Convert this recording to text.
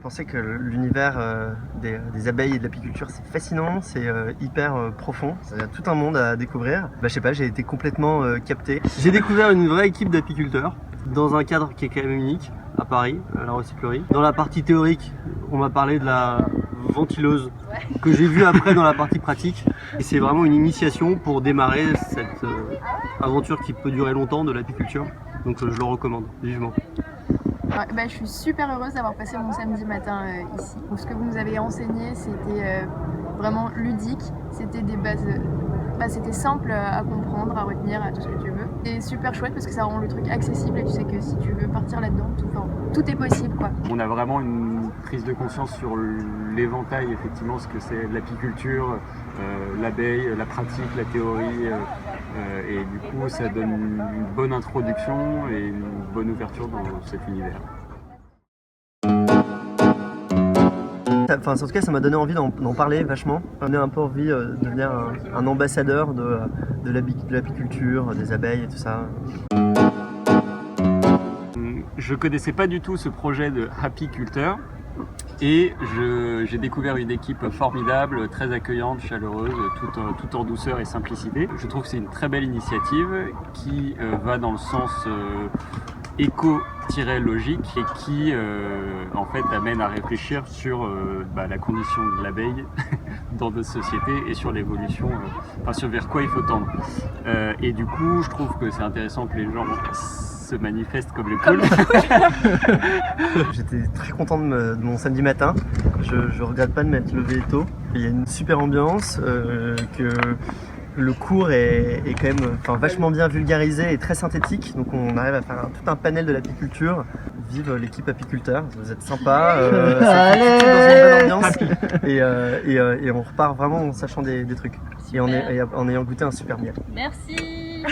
pensé que l'univers des abeilles et de l'apiculture c'est fascinant, c'est hyper profond, il y a tout un monde à découvrir. Je sais pas, j'ai été complètement capté. J'ai découvert une vraie équipe d'apiculteurs dans un cadre qui est quand même unique à Paris, à la recyclerie. Dans la partie théorique, on m'a parlé de la ventileuse que j'ai vue après dans la partie pratique. Et c'est vraiment une initiation pour démarrer cette aventure qui peut durer longtemps de l'apiculture. Donc je le recommande vivement. Je suis super heureuse d'avoir passé mon samedi matin ici. Donc, ce que vous nous avez enseigné, c'était vraiment ludique, c'était des bases, c'était simple à comprendre, à retenir, à tout ce que tu veux. Et super chouette parce que ça rend le truc accessible et tu sais que si tu veux partir là-dedans, tout est possible, quoi. On a vraiment une prise de conscience sur l'éventail, effectivement, ce que c'est l'apiculture, l'abeille, la pratique, la théorie. Et du coup, ça donne une bonne introduction et une bonne ouverture dans cet univers. En tout cas, ça m'a donné envie d'en parler vachement. Ça m'a donné un peu envie de devenir un ambassadeur de l'apiculture, des abeilles et tout ça. Je connaissais pas du tout ce projet de Happyculteur et j'ai découvert une équipe formidable, très accueillante, chaleureuse, tout en douceur et simplicité. Je trouve que c'est une très belle initiative qui va dans le sens éco-logique et qui en fait amène à réfléchir sur la condition de l'abeille dans notre société et sur l'évolution, sur vers quoi il faut tendre. Et du coup, je trouve que c'est intéressant que les gens se manifestent comme les poules. J'étais très content de mon samedi matin. Je regrette pas de m'être levé tôt. Il y a une super ambiance, que le cours est quand même vachement bien vulgarisé et très synthétique. Donc on arrive à faire tout un panel de l'apiculture. Vive l'équipe apiculteur, vous êtes sympa, ça fait tout dans une bonne ambiance. Et on repart vraiment en sachant des trucs. Et en ayant goûté un super miel. Merci.